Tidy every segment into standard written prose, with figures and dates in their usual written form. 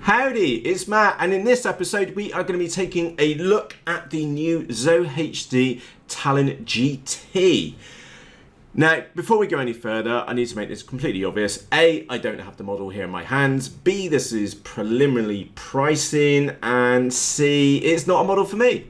Howdy, it's Matt, and in this episode we are going to be taking a look at the new ZOHD Talon GT. Now, before we go any further, I need to make this completely obvious. A, I don't have the model here in my hands. B, this is preliminary pricing. And C, it's not a model for me.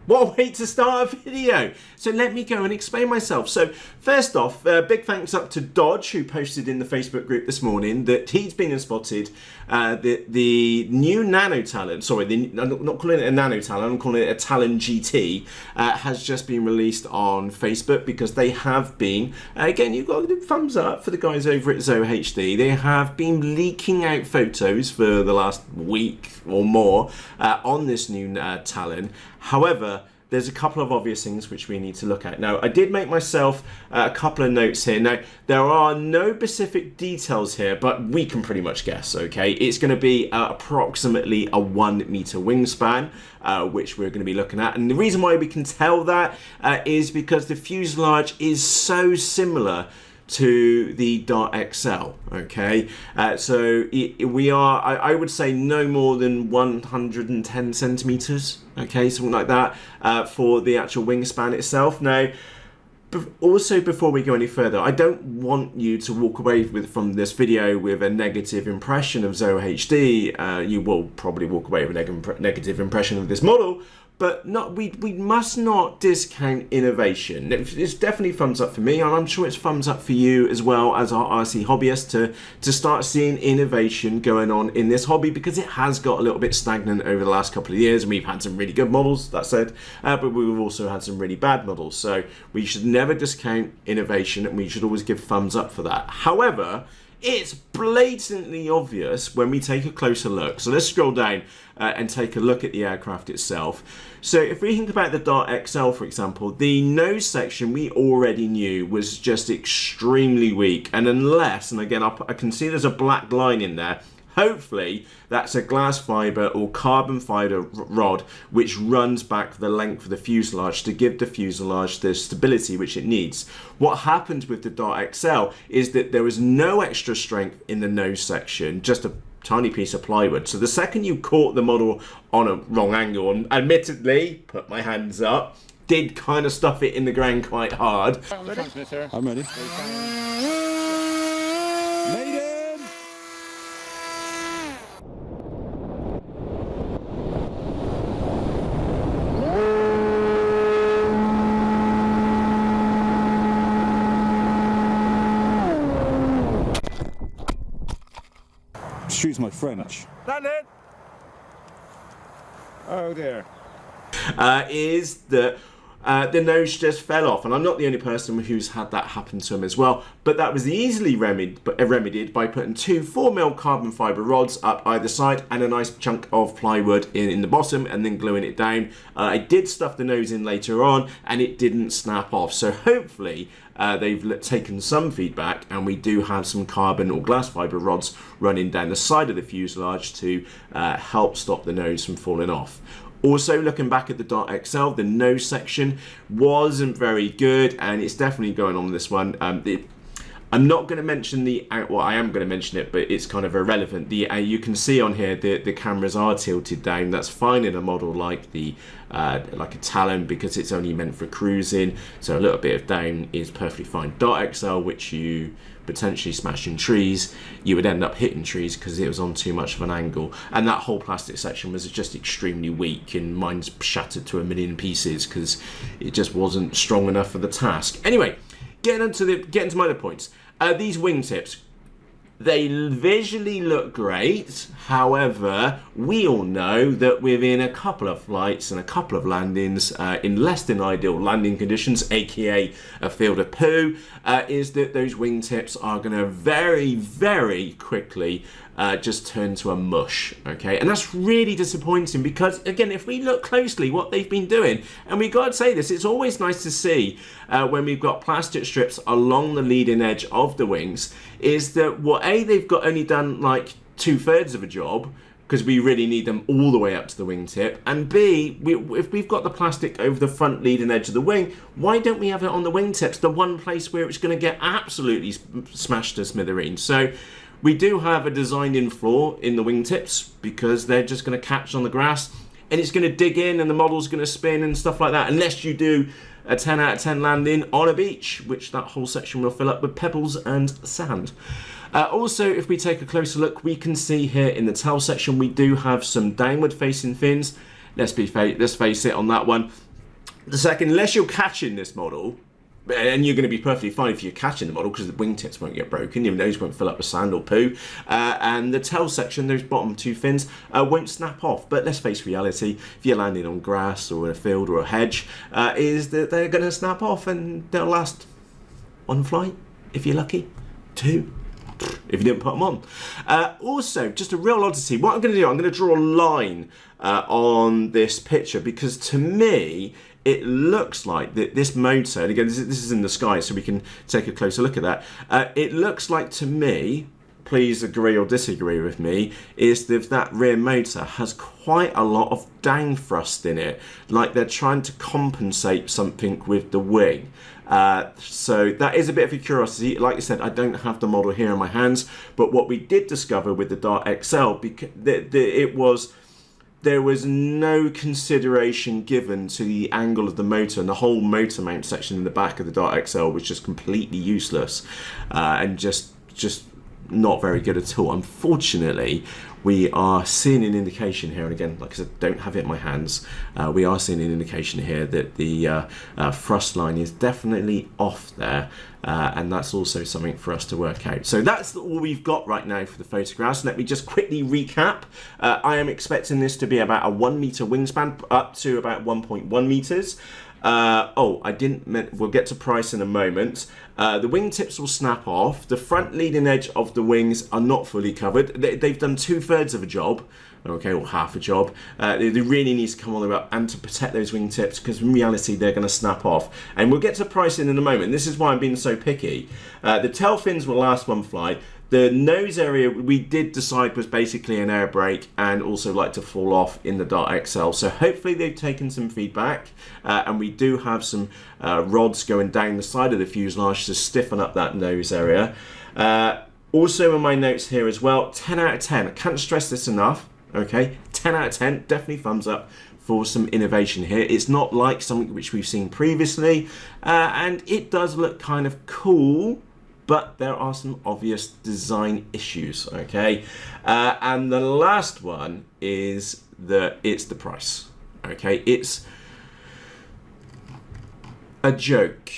What a way to start a video. So let me go and explain myself. So first off, big thanks up to Dodge, who posted in the Facebook group this morning that he's been and spotted the new Nano Talon, sorry, I'm not calling it a Nano Talon, I'm calling it a Talon GT, has just been released on Facebook because they have been, again, you've got a thumbs up for the guys over at ZOHD, they have been leaking out photos for the last week or more on this new Talon. However, there's a couple of obvious things which we need to look at. Now, I did make myself a couple of notes here. Now, there are no specific details here, but we can pretty much guess, okay? It's going to be approximately a 1 meter wingspan, which we're going to be looking at. And the reason why we can tell that is because the fuselage is so similar to the Dart XL, okay? So we are, I would say, no more than 110 centimeters, okay, something like that, for the actual wingspan itself. Now, also, before we go any further, I don't want you to walk away from this video with a negative impression of ZOHD. You will probably walk away with a negative impression of this model, but we must not discount innovation. It's definitely thumbs up for me, and I'm sure it's thumbs up for you as well as our RC hobbyists to start seeing innovation going on in this hobby, because it has got a little bit stagnant over the last couple of years, and we've had some really good models, that said, but we've also had some really bad models. So we should never discount innovation, and we should always give thumbs up for that. However, it's blatantly obvious when we take a closer look. So let's scroll down and take a look at the aircraft itself. So if we think about the Dart XL, for example, the nose section we already knew was just extremely weak. And unless, and again, I can see there's a black line in there, hopefully that's a glass fiber or carbon fiber rod which runs back the length of the fuselage to give the fuselage the stability which it needs. What happened with the Dart XL is that there was no extra strength in the nose section, just a tiny piece of plywood. So the second you caught the model on a wrong angle, and admittedly, put my hands up, did kind of stuff it in the ground quite hard. I'm ready. Maiden! Excuse my French. Landed! Oh dear. Is that the nose just fell off, and I'm not the only person who's had that happen to him as well, but that was easily remedied by putting two 4mm carbon fibre rods up either side and a nice chunk of plywood in the bottom, and then gluing it down. I did stuff the nose in later on and it didn't snap off, so hopefully they've taken some feedback and we do have some carbon or glass fibre rods running down the side of the fuselage to help stop the nose from falling off. Also, looking back at the Dart XL, the nose section wasn't very good, and it's definitely going on this one. I'm not going to mention well, I am going to mention it, but it's kind of irrelevant. You can see on here the cameras are tilted down. That's fine in a model like like a Talon, because it's only meant for cruising. So a little bit of down is perfectly fine. Dart XL, which you potentially smash in trees, you would end up hitting trees because it was on too much of an angle, and that whole plastic section was just extremely weak, and mine's shattered to a million pieces because it just wasn't strong enough for the task. Anyway, getting into my other points. These wingtips, they visually look great. However, we all know that within a couple of flights and a couple of landings in less than ideal landing conditions, aka a field of poo, is that those wingtips are going to very, very quickly just turn to a mush, okay? And that's really disappointing because, again, if we look closely what they've been doing, and we got to say this, it's always nice to see when we've got plastic strips along the leading edge of the wings, is that they've got only done like 2/3 of a job, because we really need them all the way up to the wingtip, and B, if we've got the plastic over the front leading edge of the wing, why don't we have it on the wingtips, the one place where it's going to get absolutely smashed to smithereens? So We do have a designed-in floor in the wingtips because they're just going to catch on the grass and it's going to dig in and the model's going to spin and stuff like that, unless you do a 10 out of 10 landing on a beach, which that whole section will fill up with pebbles and sand. Also, if we take a closer look, we can see here in the tail section we do have some downward facing fins. Let's face it on that one. The second, unless you're catching this model, and you're going to be perfectly fine if you're catching the model because the wingtips won't get broken, your nose won't fill up with sand or poo, and the tail section, those bottom two fins, won't snap off. But let's face reality, if you're landing on grass or in a field or a hedge, is that they're going to snap off and they'll last one flight, if you're lucky, two, if you didn't put them on. Also, just a real oddity, what I'm going to do, I'm going to draw a line on this picture because to me, it looks like that this motor, and again, this is in the sky, so we can take a closer look at that. It looks like to me, please agree or disagree with me, is that rear motor has quite a lot of down thrust in it, like they're trying to compensate something with the wing. So that is a bit of a curiosity. Like I said, I don't have the model here in my hands, but what we did discover with the Dart XL, because there was no consideration given to the angle of the motor, and the whole motor mount section in the back of the Dart XL was just completely useless and just not very good at all. Unfortunately, we are seeing an indication here, and again, like I said, don't have it in my hands. We are seeing an indication here that the thrust line is definitely off there, and that's also something for us to work out. So that's all we've got right now for the photographs. Let me just quickly recap. I am expecting this to be about a 1 meter wingspan up to about 1.1 meters. We'll get to price in a moment. The wingtips will snap off. The front leading edge of the wings are not fully covered. They've done 2/3 of a job, okay, or half a job. They really need to come on the way up and to protect those wingtips because in reality they're going to snap off. And we'll get to pricing in a moment. This is why I'm being so picky. The tail fins will last one flight. The nose area we did decide was basically an air brake and also like to fall off in the Dart XL. So hopefully they've taken some feedback and we do have some rods going down the side of the fuselage to stiffen up that nose area. Also in my notes here as well, 10 out of 10. I can't stress this enough, okay? 10 out of 10, definitely thumbs up for some innovation here. It's not like something which we've seen previously and it does look kind of cool, but there are some obvious design issues, okay? And the last one is that it's the price, okay? It's a joke.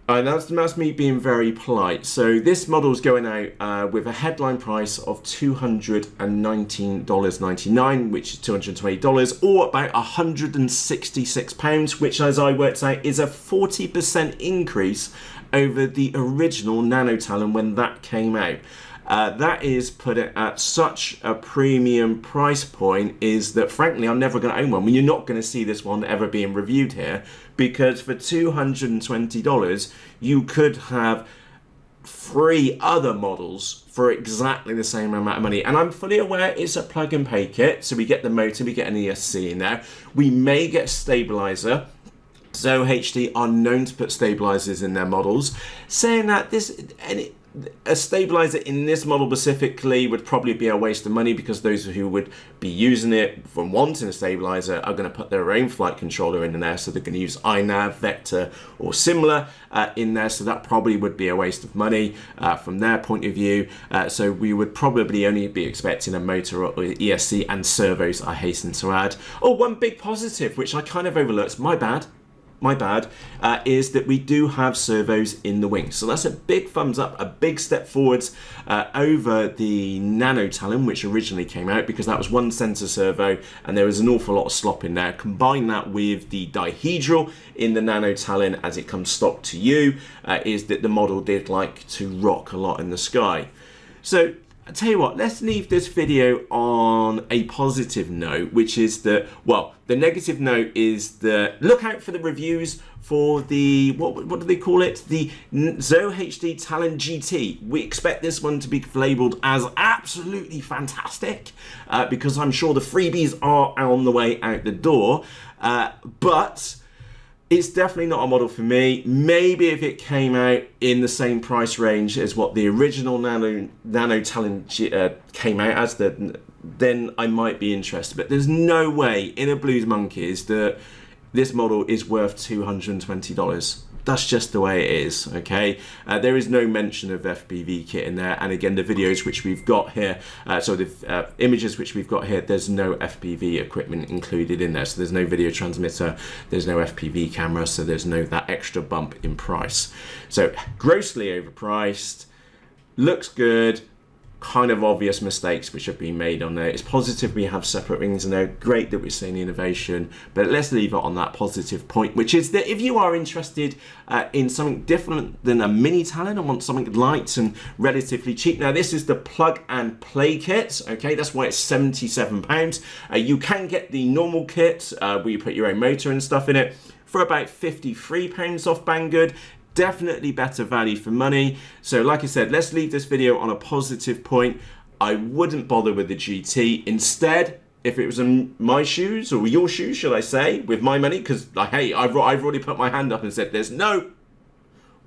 And that's me being very polite. So this model's going out with a headline price of $219.99, which is $220, or about £166, which as I worked out is a 40% increase over the original Nano Talon when that came out. That is put it at such a premium price point is that frankly I'm never going to own one. You're not going to see this one ever being reviewed here because for $220 you could have 3 other models for exactly the same amount of money. And I'm fully aware it's a plug and play kit, so we get the motor, we get an ESC in there, we may get a stabilizer. ZOHD are known to put stabilizers in their models. Saying that a stabilizer in this model specifically would probably be a waste of money because those who would be using it from wanting a stabilizer are going to put their own flight controller in there, so they're going to use iNav, Vector or similar in there, so that probably would be a waste of money from their point of view. So we would probably only be expecting a motor or ESC and servos, I hasten to add. Oh, one big positive which I kind of overlooked, my bad, is that we do have servos in the wings. So that's a big thumbs up, a big step forwards over the Nano Talon, which originally came out, because that was one sensor servo and there was an awful lot of slop in there. Combine that with the dihedral in the Nano Talon as it comes stock to you, is that the model did like to rock a lot in the sky. So I tell you what, let's leave this video on a positive note, which is that, well, the negative note is that look out for the reviews for the, what do they call it? The ZOHD Talon GT. We expect this one to be labelled as absolutely fantastic because I'm sure the freebies are on the way out the door. But It's definitely not a model for me. Maybe if it came out in the same price range as what the original Nano Talon came out as, then I might be interested. But there's no way in a Blues Monkeys that this model is worth $220. That's just the way it is, okay? There is no mention of FPV kit in there, and again, the videos which we've got here, the images which we've got here, there's no FPV equipment included in there. So there's no video transmitter, there's no FPV camera, so there's no that extra bump in price. So grossly overpriced, looks good, kind of obvious mistakes which have been made on there. It's positive we have separate wings and they're great that we're seeing innovation, but let's leave it on that positive point, which is that if you are interested in something different than a mini Talon and want something light and relatively cheap, now this is the plug and play kit, okay? That's why it's £77. You can get the normal kit where you put your own motor and stuff in it for about £53 off Banggood. Definitely better value for money. So like I said, let's leave this video on a positive point. I wouldn't bother with the GT. Instead, if it was in my shoes, or your shoes, should I say, with my money, because hey, I've already put my hand up and said there's no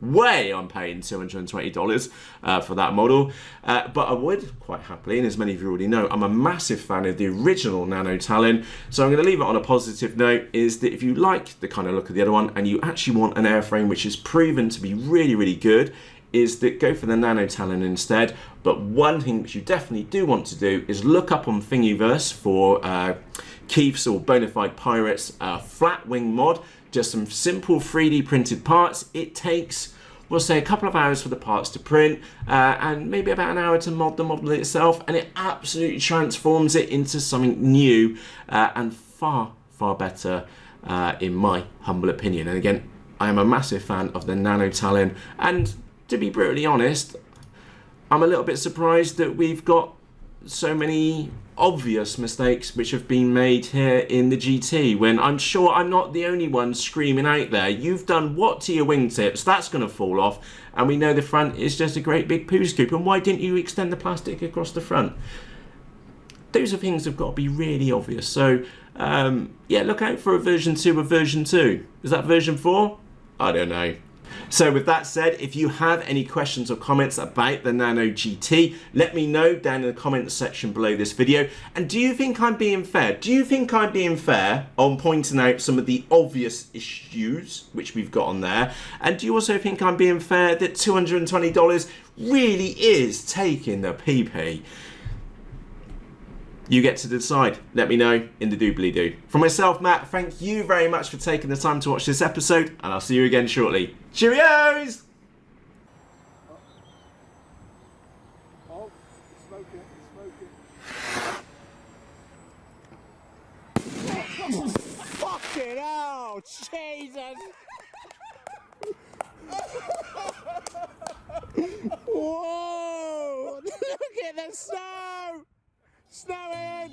way I'm paying $220 for that model, but I would quite happily, and as many of you already know, I'm a massive fan of the original Nano Talon, so I'm going to leave it on a positive note, is that if you like the kind of look of the other one and you actually want an airframe which is proven to be really good, is that go for the Nano Talon instead. But one thing which you definitely do want to do is look up on Thingiverse for Keith's or Bonafide Pirates flat wing mod. Just some simple 3D printed parts. It takes, we'll say, a couple of hours for the parts to print and maybe about an hour to mod the model itself, and it absolutely transforms it into something new and far better in my humble opinion. And again, I am a massive fan of the Nano Talon, and to be brutally honest, I'm a little bit surprised that we've got so many obvious mistakes which have been made here in the GT, when I'm sure I'm not the only one screaming out there, you've done what to your wingtips, that's going to fall off, and we know the front is just a great big poo scoop, and why didn't you extend the plastic across the front? Those are things that have got to be really obvious. So yeah, look out for a version 2 of version 2. Is that version 4? I don't know. So with that said, if you have any questions or comments about the Nano GT, let me know down in the comments section below this video. And do you think I'm being fair? Do you think I'm being fair on pointing out some of the obvious issues which we've got on there? And do you also think I'm being fair that $220 really is taking the PP? You get to decide. Let me know in the doobly-doo. From myself, Matt, thank you very much for taking the time to watch this episode, and I'll see you again shortly. Cheerios! Oh, smoking. Fucking hell! Jesus! Whoa! Look at the snow! Snowing!